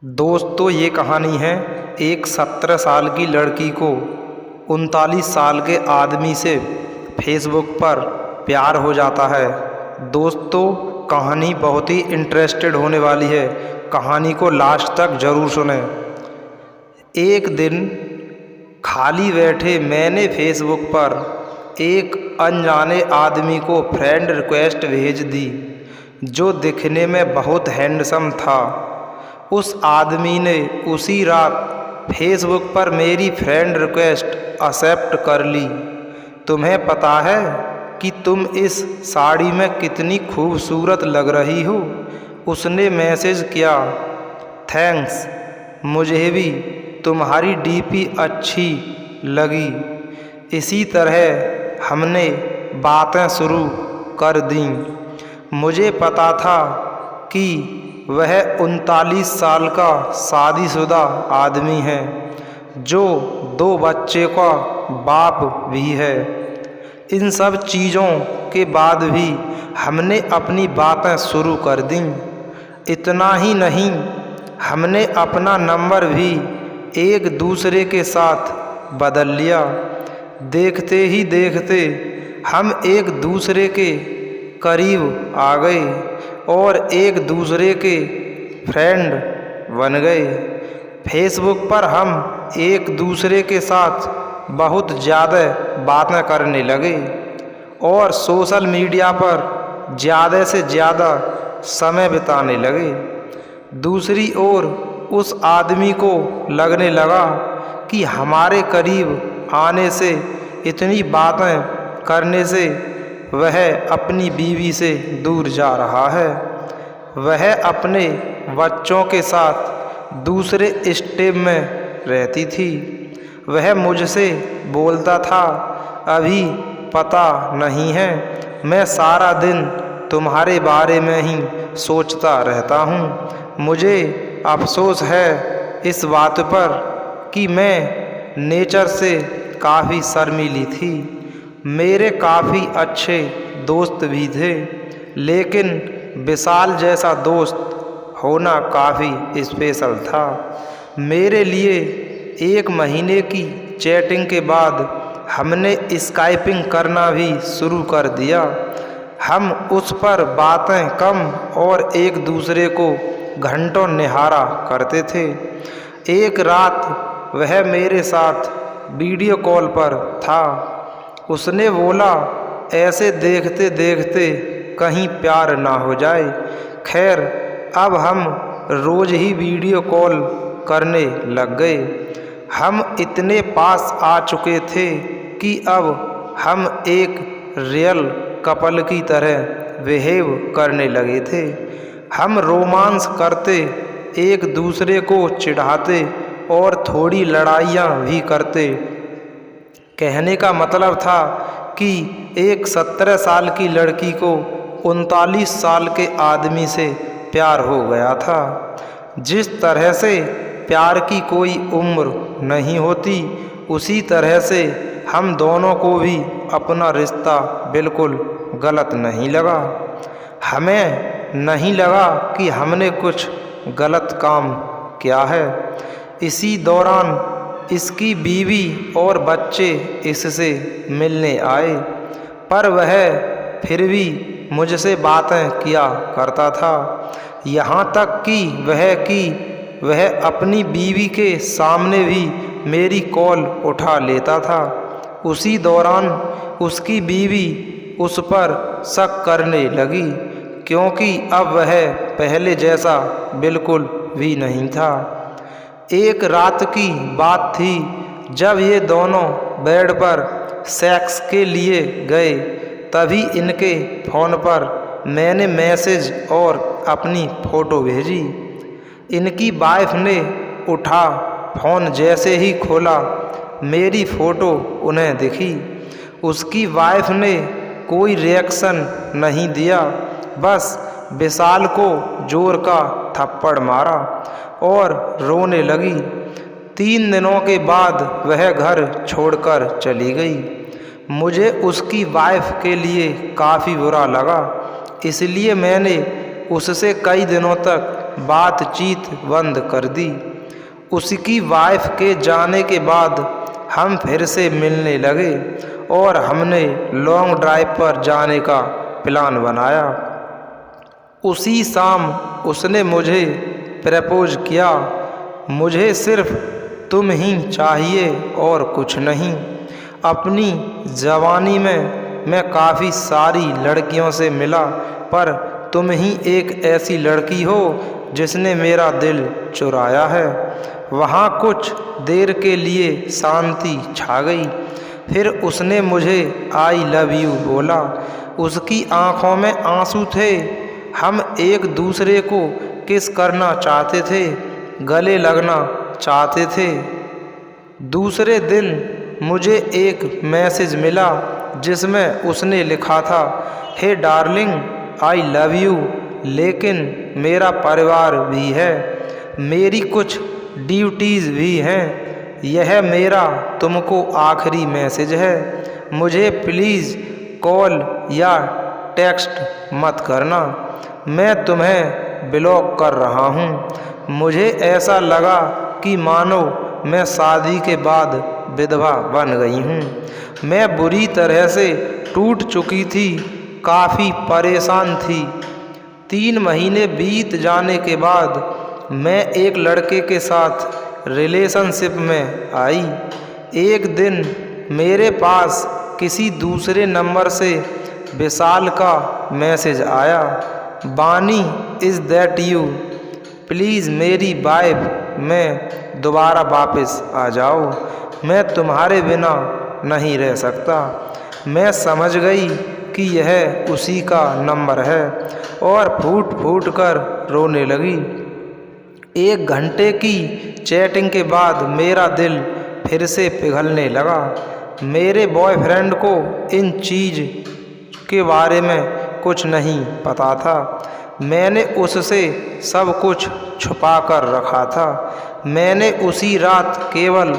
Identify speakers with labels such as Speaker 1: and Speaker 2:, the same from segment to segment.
Speaker 1: दोस्तों ये कहानी है एक 17 साल की लड़की को 39 साल के आदमी से फेसबुक पर प्यार हो जाता है। दोस्तों कहानी बहुत ही इंटरेस्टेड होने वाली है, कहानी को लास्ट तक ज़रूर सुनें। एक दिन खाली बैठे मैंने फेसबुक पर एक अनजाने आदमी को फ्रेंड रिक्वेस्ट भेज दी जो दिखने में बहुत हैंडसम था। उस आदमी ने उसी रात फेसबुक पर मेरी फ्रेंड रिक्वेस्ट एक्सेप्ट कर ली। तुम्हें पता है कि तुम इस साड़ी में कितनी खूबसूरत लग रही हो, उसने मैसेज किया। थैंक्स, मुझे भी तुम्हारी डीपी अच्छी लगी। इसी तरह हमने बातें शुरू कर दी। मुझे पता था कि वह 39 साल का शादीशुदा आदमी है जो 2 बच्चे का बाप भी है। इन सब चीज़ों के बाद भी हमने अपनी बातें शुरू कर दी। इतना ही नहीं, हमने अपना नंबर भी एक दूसरे के साथ बदल लिया। देखते ही देखते हम एक दूसरे के करीब आ गए और एक दूसरे के फ्रेंड बन गए। फेसबुक पर हम एक दूसरे के साथ बहुत ज़्यादा बातें करने लगे और सोशल मीडिया पर ज़्यादा से ज़्यादा समय बिताने लगे। दूसरी ओर उस आदमी को लगने लगा कि हमारे करीब आने से, इतनी बातें करने से वह अपनी बीवी से दूर जा रहा है। वह अपने बच्चों के साथ दूसरे स्टेट में रहती थी। वह मुझसे बोलता था, अभी पता नहीं है, मैं सारा दिन तुम्हारे बारे में ही सोचता रहता हूँ। मुझे अफसोस है इस बात पर कि मैं नेचर से काफ़ी शर्मीली थी। मेरे काफ़ी अच्छे दोस्त भी थे, लेकिन विशाल जैसा दोस्त होना काफ़ी स्पेशल था। मेरे लिए 1 महीने की चैटिंग के बाद हमने स्काइपिंग करना भी शुरू कर दिया। हम उस पर बातें कम और एक दूसरे को घंटों निहारा करते थे। एक रात वह मेरे साथ वीडियो कॉल पर था। उसने बोला, ऐसे देखते देखते कहीं प्यार ना हो जाए। खैर, अब हम रोज़ ही वीडियो कॉल करने लग गए। हम इतने पास आ चुके थे कि अब हम एक रियल कपल की तरह बिहेव करने लगे थे। हम रोमांस करते, एक दूसरे को चिढ़ाते और थोड़ी लड़ाइयाँ भी करते। कहने का मतलब था कि एक 17 साल की लड़की को 39 साल के आदमी से प्यार हो गया था। जिस तरह से प्यार की कोई उम्र नहीं होती, उसी तरह से हम दोनों को भी अपना रिश्ता बिल्कुल गलत नहीं लगा। हमें नहीं लगा कि हमने कुछ गलत काम किया है। इसी दौरान इसकी बीवी और बच्चे इससे मिलने आए, पर वह फिर भी मुझसे बातें किया करता था। यहाँ तक कि वह अपनी बीवी के सामने भी मेरी कॉल उठा लेता था। उसी दौरान उसकी बीवी उस पर शक करने लगी, क्योंकि अब वह पहले जैसा बिल्कुल भी नहीं था। एक रात की बात थी जब ये दोनों बेड पर सेक्स के लिए गए। तभी इनके फ़ोन पर मैंने मैसेज और अपनी फ़ोटो भेजी। इनकी वाइफ ने उठा फ़ोन, जैसे ही खोला मेरी फ़ोटो उन्हें दिखी। उसकी वाइफ ने कोई रिएक्शन नहीं दिया, बस विशाल को जोर का थप्पड़ मारा और रोने लगी। 3 दिनों के बाद वह घर छोड़कर चली गई। मुझे उसकी वाइफ के लिए काफ़ी बुरा लगा, इसलिए मैंने उससे कई दिनों तक बातचीत बंद कर दी। उसकी वाइफ के जाने के बाद हम फिर से मिलने लगे और हमने लॉन्ग ड्राइव पर जाने का प्लान बनाया। उसी शाम उसने मुझे प्रपोज किया। मुझे सिर्फ तुम ही चाहिए और कुछ नहीं। अपनी जवानी में मैं काफ़ी सारी लड़कियों से मिला, पर तुम ही एक ऐसी लड़की हो जिसने मेरा दिल चुराया है। वहाँ कुछ देर के लिए शांति छा गई। फिर उसने मुझे आई लव यू बोला। उसकी आंखों में आंसू थे। हम एक दूसरे को किस करना चाहते थे, गले लगना चाहते थे। दूसरे दिन मुझे एक मैसेज मिला जिसमें उसने लिखा था, हे डार्लिंग आई लव यू, लेकिन मेरा परिवार भी है, मेरी कुछ ड्यूटीज़ भी हैं। यह मेरा तुमको आखिरी मैसेज है। मुझे प्लीज़ कॉल या टेक्स्ट मत करना। मैं तुम्हें ब्लॉक कर रहा हूँ। मुझे ऐसा लगा कि मानो मैं शादी के बाद विधवा बन गई हूँ। मैं बुरी तरह से टूट चुकी थी, काफ़ी परेशान थी। 3 महीने बीत जाने के बाद मैं एक लड़के के साथ रिलेशनशिप में आई। एक दिन मेरे पास किसी दूसरे नंबर से विशाल का मैसेज आया, बानी इज़ दैट यू, प्लीज़ मेरी वाइफ में दोबारा वापस आ जाओ, मैं तुम्हारे बिना नहीं रह सकता। मैं समझ गई कि यह उसी का नंबर है और फूट फूट कर रोने लगी। 1 घंटे की चैटिंग के बाद मेरा दिल फिर से पिघलने लगा। मेरे बॉयफ्रेंड को इन चीज़ के बारे में कुछ नहीं पता था। मैंने उससे सब कुछ छुपा कर रखा था। मैंने उसी रात केवल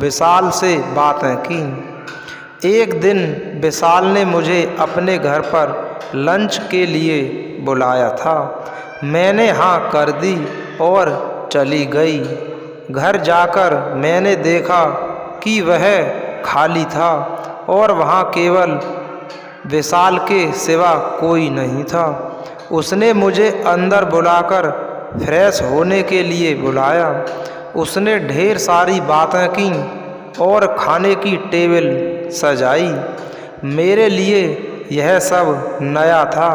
Speaker 1: विशाल से बातें की। एक दिन विशाल ने मुझे अपने घर पर लंच के लिए बुलाया था। मैंने हाँ कर दी और चली गई। घर जाकर मैंने देखा कि वह खाली था और वहाँ केवल विशाल के सिवा कोई नहीं था। उसने मुझे अंदर बुलाकर फ्रेश होने के लिए बुलाया। उसने ढेर सारी बातें की और खाने की टेबल सजाई। मेरे लिए यह सब नया था।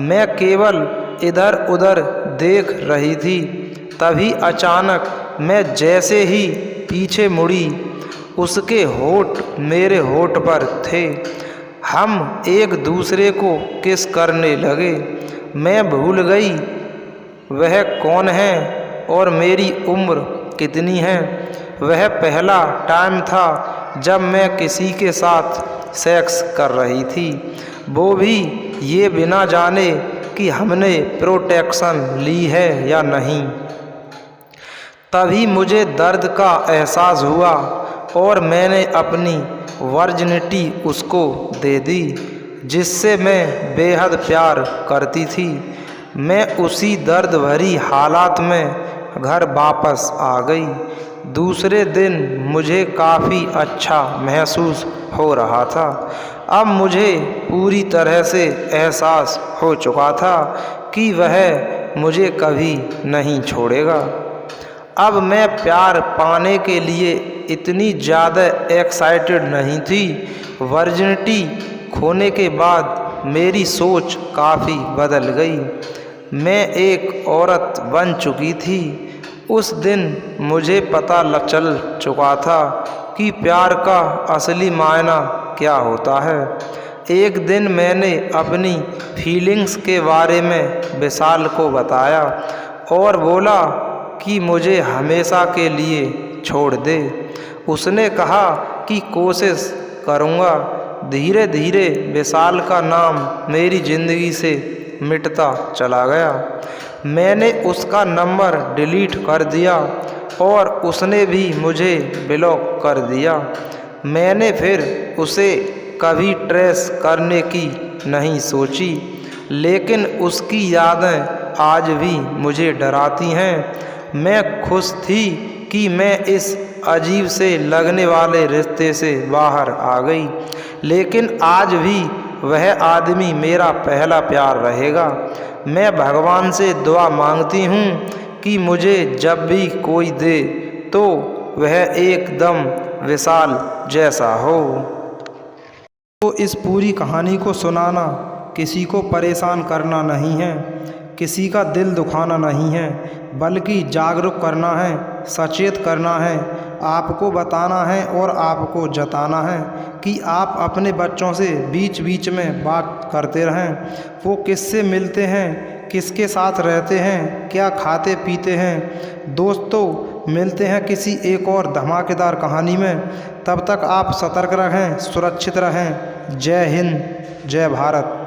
Speaker 1: मैं केवल इधर उधर देख रही थी। तभी अचानक मैं जैसे ही पीछे मुड़ी, उसके होठ मेरे होठ पर थे। हम एक दूसरे को किस करने लगे। मैं भूल गई वह कौन है और मेरी उम्र कितनी है। वह पहला टाइम था जब मैं किसी के साथ सेक्स कर रही थी, वो भी ये बिना जाने कि हमने प्रोटेक्शन ली है या नहीं। तभी मुझे दर्द का एहसास हुआ और मैंने अपनी वर्जिनिटी उसको दे दी, जिससे मैं बेहद प्यार करती थी। मैं उसी दर्द भरी हालात में घर वापस आ गई। दूसरे दिन मुझे काफ़ी अच्छा महसूस हो रहा था। अब मुझे पूरी तरह से एहसास हो चुका था कि वह मुझे कभी नहीं छोड़ेगा। अब मैं प्यार पाने के लिए इतनी ज़्यादा एक्साइटेड नहीं थी। वर्जिनिटी खोने के बाद मेरी सोच काफ़ी बदल गई। मैं एक औरत बन चुकी थी। उस दिन मुझे पता चल चुका था कि प्यार का असली मायना क्या होता है। एक दिन मैंने अपनी फीलिंग्स के बारे में विशाल को बताया और बोला कि मुझे हमेशा के लिए छोड़ दे। उसने कहा कि कोशिश करूँगा। धीरे धीरे विशाल का नाम मेरी ज़िंदगी से मिटता चला गया। मैंने उसका नंबर डिलीट कर दिया और उसने भी मुझे ब्लॉक कर दिया। मैंने फिर उसे कभी ट्रेस करने की नहीं सोची, लेकिन उसकी यादें आज भी मुझे डराती हैं। मैं खुश थी कि मैं इस अजीब से लगने वाले रिश्ते से बाहर आ गई, लेकिन आज भी वह आदमी मेरा पहला प्यार रहेगा। मैं भगवान से दुआ मांगती हूँ कि मुझे जब भी कोई दे तो वह एकदम विशाल जैसा हो। तो इस पूरी कहानी को सुनाना किसी को परेशान करना नहीं है, किसी का दिल दुखाना नहीं है, बल्कि जागरूक करना है, सचेत करना है, आपको बताना है और आपको जताना है कि आप अपने बच्चों से बीच बीच में बात करते रहें। वो किससे मिलते हैं, किसके साथ रहते हैं, क्या खाते पीते हैं। दोस्तों, मिलते हैं किसी एक और धमाकेदार कहानी में। तब तक आप सतर्क रहें, सुरक्षित रहें। जय हिंद, जय भारत।